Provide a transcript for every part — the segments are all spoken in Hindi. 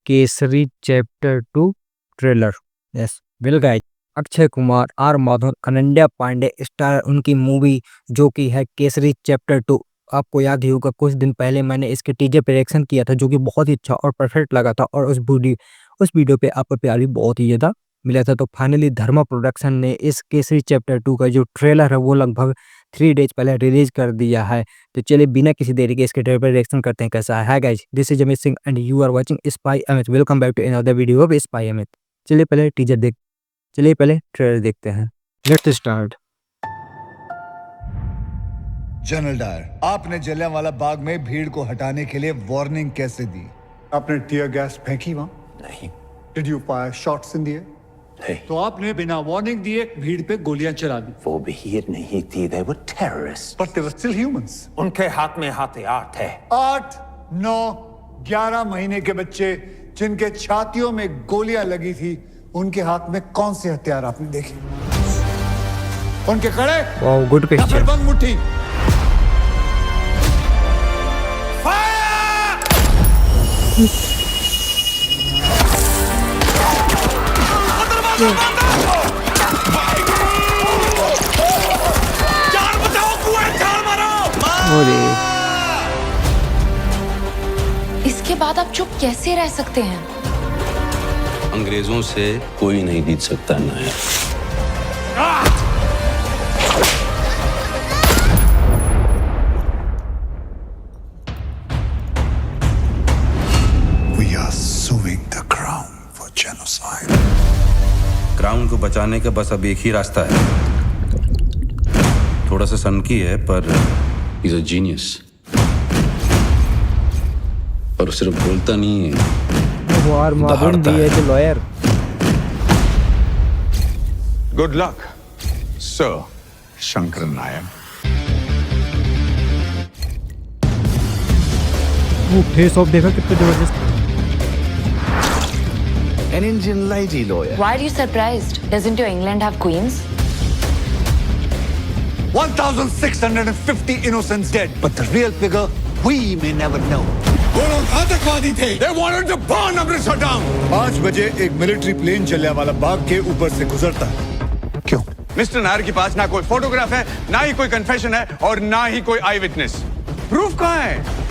Kesari chapter 2 trailer. Yes, well guys, Akshay Kumar, R Madhavan, Ananya Panday star उनकी मूवी जो कि है केसरी चैप्टर 2। आपको याद ही होगा कुछ दिन पहले मैंने इसके टीजर पे रिएक्शन किया था जो कि बहुत ही अच्छा और परफेक्ट लगा था, और उस वीडियो पे आपका प्यार भी बहुत ही ज़्यादा मिला था। तो फाइनली धर्मा प्रोडक्शन ने इस केसरी चैप्टर 2 का जो ट्रेलर है वो लगभग 3 डेज पहले रिलीज कर दिया है। तो चलिए बिना किसी देरी के इसके ट्रेलर पर रिएक्शन करते हैं कैसा है। Hi guys, this is Amit Singh and you are watching spy Amit. Welcome back to another video of spy Amit. चलिए पहले ट्रेलर देखते हैं। Let's start. जनरल डायर, आपने जलियांवाला बाग में भीड़ को हटाने के लिए वार्निंग कैसे दी? आपने टीयर गैस फेंकी वहां? नहीं। Did you fire shots in the air? नहीं, तो आपने बिना वार्निंग दिए भीड़ पे गोलियां चला दी। वो भीड़ नहीं थी, they were terrorists। But they were still humans. उनके हाथ में हथियार थे। 8, 9, 11 महीने के बच्चे जिनके छातियों में गोलियां लगी थी, उनके हाथ में कौन से हथियार आपने देखे? उनके कड़े वाओ, गुड या फिर पिक्चर। बंद मुट्ठी? अरे इसके बाद आप चुप कैसे रह सकते हैं? अंग्रेजों से कोई नहीं जीत सकता नायक। We are suing the crown for genocide. Crown को बचाने का बस अब एक ही रास्ता है। थोड़ा सा सनकी है पर इज अ जीनियस। और सिर्फ बोलता नहीं है, वो आर माधवन दहाड़ता भी है है। जो lawyer. Good luck, Sir Shankar Nayak. वो फेस ऑफ देखा कितना जबरदस्त। An Indian lady lawyer. Why are you surprised? Doesn't your England have queens? 1650 innocents dead, but the real figure we may never know. वो लोग आतंकवादी थे। They wanted to burn Amritsar down. 5 बजे एक मिलिट्री प्लेन जलियांवाला बाग के ऊपर से गुजरता है। क्यों? मिस्टर नायर के पास ना कोई फोटोग्राफ है, ना ही कोई कन्फेशन है, और ना ही कोई आई विटनेस। प्रूफ कहाँ है?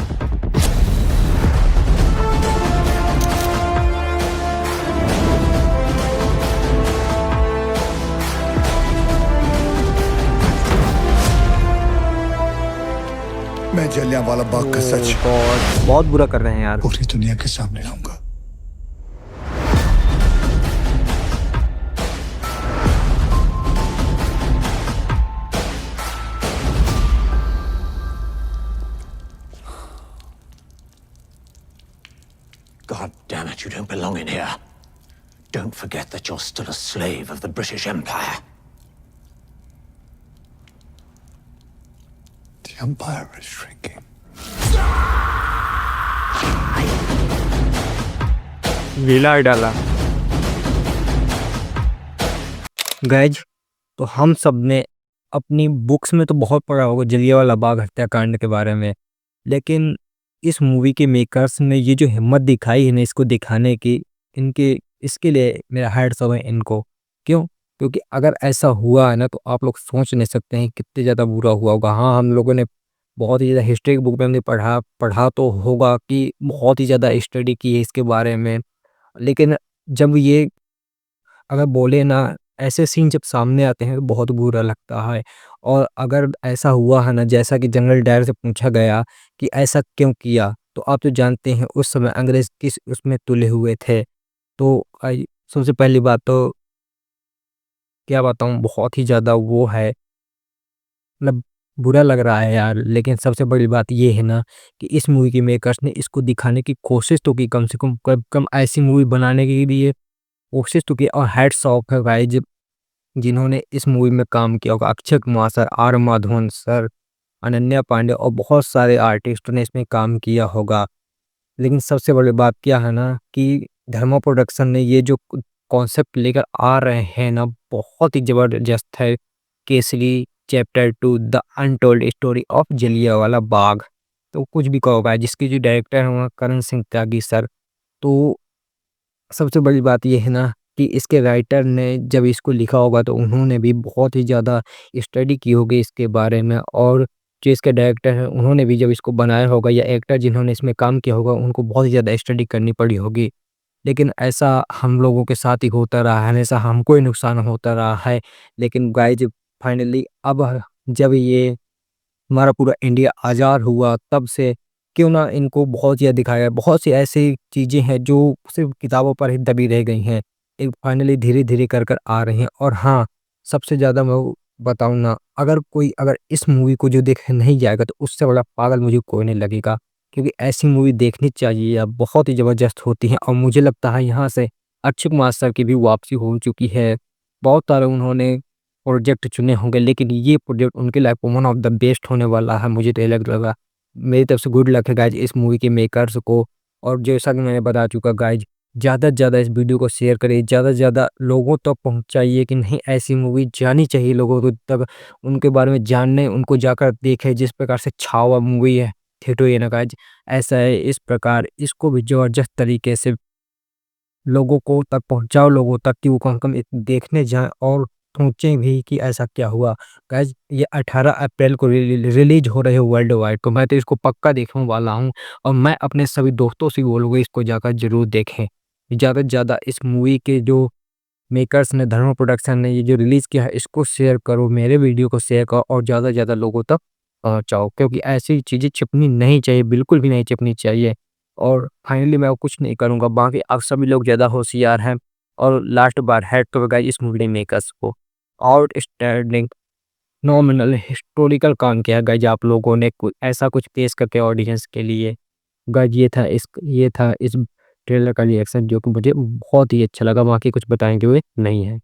मैं जलियांवाला बाग का सच बहुत बुरा कर रहे हैं यार। पूरी दुनिया के सामने लाऊंगा। God damn it, you don't belong in here. Don't forget that you're still a slave of the British Empire. The empire is shrinking. Villa डाला। गाइज, तो हम सब ने अपनी बुक्स में तो बहुत पढ़ा होगा जलियांवाला बाग हत्याकांड के बारे में, लेकिन इस मूवी के मेकर्स ने ये जो हिम्मत दिखाई है ना इसको दिखाने की, इसके लिए मेरा हैट्स ऑफ है इनको। क्यों? क्योंकि अगर ऐसा हुआ है ना तो आप लोग सोच नहीं सकते हैं कितने ज़्यादा बुरा हुआ होगा। हाँ, हम लोगों ने बहुत ही ज़्यादा हिस्ट्री की बुक में हमने पढ़ा तो होगा कि बहुत ही ज़्यादा स्टडी की है इसके बारे में, लेकिन जब ये अगर बोले ना ऐसे सीन जब सामने आते हैं तो बहुत बुरा लगता है। और अगर ऐसा हुआ है ना जैसा कि जनरल डायर से पूछा गया कि ऐसा क्यों किया, तो आप तो जानते हैं उस समय अंग्रेज किस उसमें तुले हुए थे। तो सबसे पहली बात तो क्या बताऊँ, बहुत ही ज़्यादा वो है, मतलब बुरा लग रहा है यार। लेकिन सबसे बड़ी बात ये है ना कि इस मूवी के मेकर्स ने इसको दिखाने की कोशिश तो की, कम से कम ऐसी मूवी बनाने के लिए कोशिश तो की। और हैट्स ऑफ है भाई जिन्होंने इस मूवी में काम किया होगा। Akshay Kumar sir, R Madhavan sir, Ananya Panday और बहुत सारे आर्टिस्टों ने इसमें काम किया होगा। लेकिन सबसे बड़ी बात क्या है ना कि धर्मा प्रोडक्शन ने ये जो कॉन्सेप्ट लेकर आ रहे हैं ना बहुत ही ज़बरदस्त है। Kesari chapter 2 the untold story of Jallianwala Bagh. तो कुछ भी कहो भाई, जिसके जो डायरेक्टर हैं वो करण सिंह त्यागी सर। तो सबसे बड़ी बात ये है ना कि इसके राइटर ने जब इसको लिखा होगा तो उन्होंने भी बहुत ही ज़्यादा स्टडी की होगी इसके बारे में, और जो इसके डायरेक्टर हैं उन्होंने भी जब इसको बनाया होगा, या एक्टर जिन्होंने इसमें काम किया होगा उनको बहुत ही ज़्यादा स्टडी करनी पड़ी होगी। लेकिन ऐसा हम लोगों के साथ ही होता रहा है, हमेशा हमको ही नुकसान होता रहा है। लेकिन गाइज फाइनली अब जब ये हमारा पूरा इंडिया आज़ाद हुआ तब से क्यों ना इनको बहुत ज़्यादा दिखाया है। बहुत सी ऐसी चीज़ें हैं जो सिर्फ किताबों पर ही दबी रह गई हैं, एक फाइनली धीरे धीरे कर कर आ रही हैं। और हाँ, सबसे ज़्यादा मैं बताऊँ ना, अगर इस मूवी को जो देख नहीं जाएगा तो उससे बड़ा पागल मुझे कोई नहीं लगेगा, क्योंकि ऐसी मूवी देखनी चाहिए, अब बहुत ही ज़बरदस्त होती हैं। और मुझे लगता है यहाँ से अक्षय कुमार सर की भी वापसी हो चुकी है। बहुत सारे उन्होंने प्रोजेक्ट चुने होंगे, लेकिन ये प्रोजेक्ट उनके लाइफ में वन ऑफ द बेस्ट होने वाला है, मुझे तो ये लगा। मेरी तरफ से गुड लक है गाइज इस मूवी के मेकर्स को। और जैसा कि मैंने बता चुका गाइज, ज़्यादा से ज़्यादा इस वीडियो को शेयर करिए, ज़्यादा से ज़्यादा लोगों तक पहुँचाइए कि नहीं, ऐसी मूवी जानी चाहिए लोगों को, तब उनके बारे में जानने, उनको जाकर देखें। जिस प्रकार से छावा मूवी है, थिएटर ये ना गाइज, ऐसा है इस प्रकार इसको भी ज़बरदस्त तरीके से लोगों को तक पहुँचाओ, लोगों तक कि वो कम से कम देखने जाएँ और सोचें भी कि ऐसा क्या हुआ। गाइज़ ये 18 अप्रैल को रिलीज़ हो रही है वर्ल्ड वाइड, तो मैं तो इसको पक्का देखने वाला हूँ, और मैं अपने सभी दोस्तों से बोलूँगा इसको जाकर ज़रूर देखें। ज़्यादा से ज़्यादा इस मूवी के जो मेकर्स ने, धर्मा प्रोडक्शन ने ये जो रिलीज़ किया है, इसको शेयर करो, मेरे वीडियो को शेयर करो और ज़्यादा से ज़्यादा लोगों तक पहुँचाओ, क्योंकि ऐसी चीज़ें छिपनी नहीं चाहिए, बिल्कुल भी नहीं छिपनी चाहिए। और फाइनली मैं कुछ नहीं करूँगा, बाकी आप सभी लोग ज़्यादा होशियार हैं। और लास्ट बार हेड तो गाइस इस मूवी मेकर्स को आउटस्टैंडिंग नॉमिनल हिस्टोरिकल काम किया गाइस, आप लोगों ने कुछ ऐसा कुछ पेश करके ऑडियंस के लिए। गाइस ये था इस ट्रेलर का रिएक्शन, जो कि मुझे बहुत ही अच्छा लगा, बाकी कुछ बताएंगे हुए नहीं है।